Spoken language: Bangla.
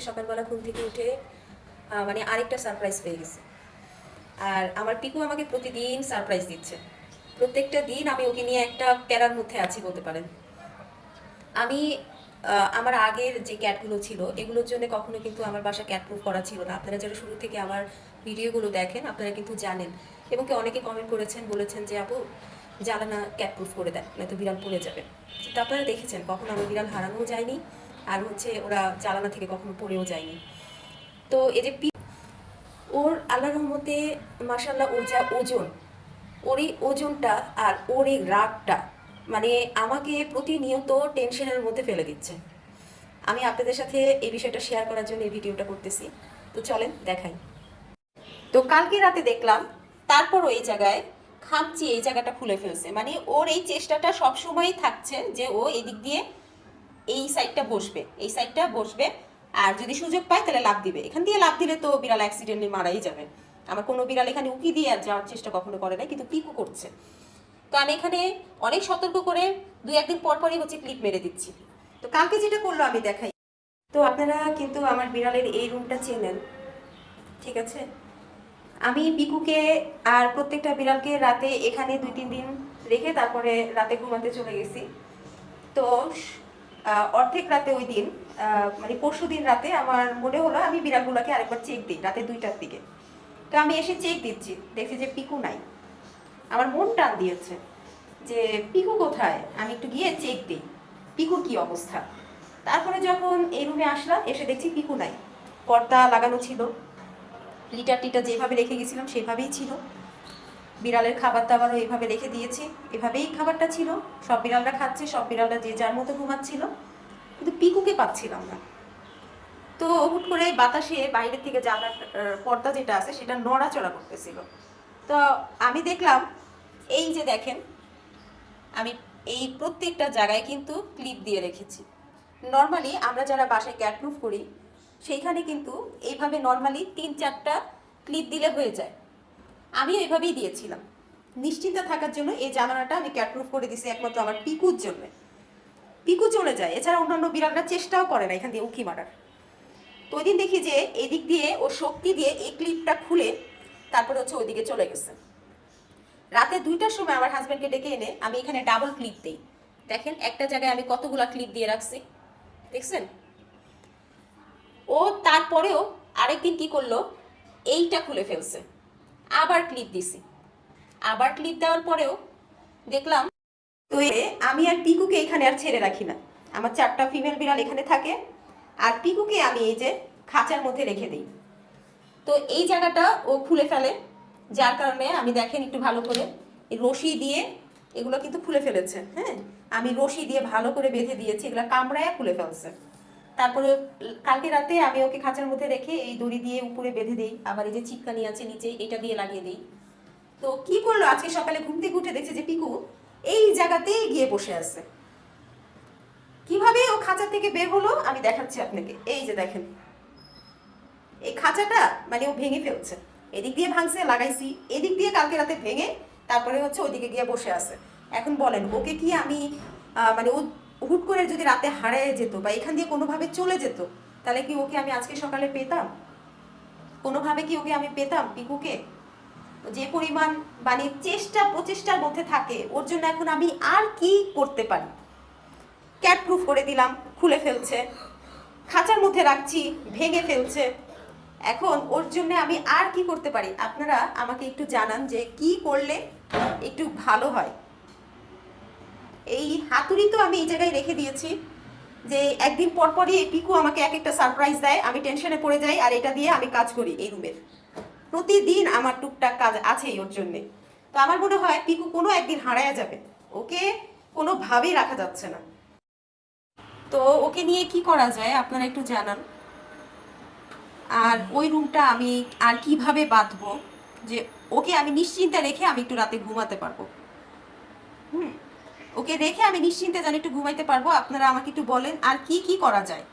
সকালবেলা ঘুম থেকে উঠে মানে আরেকটা সারপ্রাইজ পেয়ে গেছি। আর আমার পিকু আমাকে প্রতিদিন সারপ্রাইজ দিচ্ছে। প্রত্যেকটা দিন আমি ওকে নিয়ে একটা প্যারার মধ্যে আছি বলতে পারেন। আমি আমার আগের যে ক্যাটগুলো ছিল এগুলোর জন্য কখনো কিন্তু আমার বাসা ক্যাট প্রুফ করা ছিল না। আপনারা যারা শুরু থেকে আমার ভিডিওগুলো দেখেন আপনারা কিন্তু জানেন, এবং অনেকে কমেন্ট করেছেন, বলেছেন যে আপু জানানা ক্যাট প্রুফ করে দেন, নয়তো বিড়াল পড়ে যাবে। তো আপনারা দেখেছেন কখনো আমার বিড়াল হারানোও যায়নি, আর ওরা জানালা থেকে কখনো পড়েও যায়নি। তো এই যে ওর আল্লাহর রহমতে মাশাআল্লাহ ওর যা ওজন, ওর এই ওজনটা আর ওর এই রাগটা মানে আমাকে প্রতিনিয়ত টেনশনের মধ্যে ফেলে দিচ্ছে। আমি আপনাদের সাথে এই বিষয়টা শেয়ার করার জন্য এই ভিডিওটা করতেছি। তো চলেন দেখাই। তো কালকে রাতে দেখলাম তারপরও এই জায়গায় খামচি এই জায়গাটা খুলে ফেলছে। মানে ওর এই চেষ্টাটা সবসময়ই থাকছে যে ও এদিক দিয়ে এই সাইডটা বসবে, এই সাইডটা বসবে, আর যদি সুযোগ পায় তাহলে লাফ দিবে। এখান দিয়ে লাফ দিলে তো বিড়াল অ্যাক্সিডেন্টলি মারাই যাবে। আমার কোনো বিড়াল এখানে উকি দিয়ে আর যাওয়ার চেষ্টা কখনো করে না, কিন্তু পিকু করছে। তো আমি এখানে অনেক সতর্ক করে 2-1 দিন পর পরই ক্লিপ মেরে দিচ্ছি। তো কালকে যেটা করলো আমি দেখাই। তো আপনারা কিন্তু আমার বিড়ালের এই রুমটা চেনেন, ঠিক আছে? আমি পিকুকে আর প্রত্যেকটা বিড়ালকে রাতে এখানে 2-3 দিন রেখে তারপরে রাতে ঘুমাতে চলে গেছি। তো অর্ধেক রাতে ওই দিন মানে পরশু দিন রাতে আমার মনে হলো আমি বিড়ালগুলোকে আরেকবার চেক দিই রাতে 2টার দিকে। তো আমি এসে চেক দিচ্ছি, দেখছি যে পিকু নাই। আমার মন টান দিয়েছে যে পিকু কোথায়, আমি একটু গিয়ে চেক দিই পিকুর কি অবস্থা। তারপরে যখন এই রুমে আসলাম এসে দেখছি পিকু নাই। পর্দা লাগানো ছিল, লিটার টিটার যেভাবে রেখে গেছিলাম সেভাবেই ছিল। বিড়ালের খাবার দাবারও এইভাবে রেখে দিয়েছি, এভাবেই খাবারটা ছিল। সব বিড়ালরা খাচ্ছে, সব বিড়ালরা যে যার মতো ঘুমাচ্ছিল, কিন্তু পিকুকে পাচ্ছিলাম না। তো হুট করে বাতাসে বাইরের থেকে জানালার পর্দা যেটা আছে সেটা নড়াচড়া করতেছিল। তো আমি দেখলাম, এই যে দেখেন আমি এই প্রত্যেকটা জায়গায় কিন্তু ক্লিপ দিয়ে রেখেছি। নর্মালি আমরা যারা বাসায় ক্যাট প্রুফ করি সেইখানে কিন্তু এইভাবে নর্মালি 3-4টা ক্লিপ দিলে হয়ে যায়। আমি এইভাবেই দিয়েছিলাম নিশ্চিন্ত থাকার জন্য। এই জানালাটা আমি ক্যাট প্রুফ করে দিছি একমাত্র আমার পিকুর জন্য। পিকু চলে যায়, এছাড়া অন্যান্য বিড়ালরা চেষ্টাও করে না এখান দিয়ে উকি মারার। তো ওই দিন দেখি যে এদিক দিয়ে ও শক্তি দিয়ে এই ক্লিপটা খুলে তারপরে ওইদিকে চলে গেছে। রাতে 2টার সময় আমার হাজব্যান্ডকে ডেকে এনে আমি এখানে ডাবল ক্লিপ দিই। দেখেন একটা জায়গায় আমি কতগুলা ক্লিপ দিয়ে রাখছি, দেখছেন? ও তারপরেও আরেকদিন কি করলো, এইটা খুলে ফেলছে। আবার ক্লিপ দিছি, আবার ক্লিপ দেওয়ার পরেও দেখলাম। তো আমি আর পিকুকে এখানে আর ছেড়ে রাখি না। আমার 4টা ফিমেল বিড়াল এখানে থাকে, আর পিকুকে আমি এই যে খাঁচার মধ্যে রেখে দিই। তো এই জায়গাটা ও খুলে ফেলে, যার কারণে আমি দেখেন একটু ভালো করে রশি দিয়ে এগুলো কিন্তু খুলে ফেলেছে। হ্যাঁ, আমি রশি দিয়ে ভালো করে বেঁধে দিয়েছি, এগুলো কামড়ায় খুলে ফেলছে। তারপরে কালকে রাতে আমি ওকে খাঁচার মধ্যে রেখে এই দড়ি দিয়ে উপরে বেঁধে দিই, আবার এই যে চিটকানি আছে নিচে এটা দিয়ে লাগিয়ে দিই। তো কি করলো, আজকে সকালে ঘুম থেকে উঠে দেখছে যে পিকু এই জায়গাতেই গিয়ে বসে আছে। কিভাবে ও খাঁচা থেকে বের হলো আমি দেখাচ্ছি আপনাকে। এই যে দেখেন এই খাঁচাটা মানে ও ভেঙে ফেলছে, এদিক দিয়ে ভাঙছে লাগাইছি, এদিক দিয়ে কালকে রাতে ভেঙে তারপরে ওইদিকে গিয়ে বসে আছে। এখন বলেন ওকে কি আমি মানে ও হুট করে যদি রাতে হারিয়ে যেত বা এখান দিয়ে কোনোভাবে চলে যেত, তাহলে কি ওকে আমি আজকে সকালে পেতাম? কোনোভাবে কি ওকে আমি পেতাম পিকুকে? যে পরিমাণ মানে চেষ্টা প্রচেষ্টার মধ্যে থাকে ওর জন্য এখন আমি আর কি করতে পারি? ক্যাট প্রুফ করে দিলাম, খুলে ফেলছে, খাঁচার মধ্যে রাখছি, ভেঙে ফেলছে। এখন ওর জন্য আমি আর কি করতে পারি? আপনারা আমাকে একটু জানান যে কি করলে একটু ভালো হয়। এই হাতুড়ি তো আমি এই জায়গায় রেখে দিয়েছি, যে একদিন পর পরই পিকু আমাকে এক একটা সারপ্রাইজ দেয়, আমি টেনশনে পড়ে যাই, আর এটা দিয়ে আমি কাজ করি এই রুমের। প্রতিদিন আমার টুকটাক কাজ আছেই ওর জন্যে। তো আমার মনে হয় পিকু কোনো একদিন হারায়া যাবে, ওকে কোনোভাবেই রাখা যাচ্ছে না। তো ওকে নিয়ে কি করা যায় আপনারা একটু জানান। আর ওই রুমটা আমি আর কিভাবে বাঁধবো যে ওকে আমি নিশ্চিন্তে রেখে আমি একটু রাতে ঘুমাতে পারবো। ওকে রেখে আমি নিশ্চিন্তে যেন একটু ঘুমাইতে পারবো। আপনারা আমাকে একটু বলেন আর কি কি করা যায়।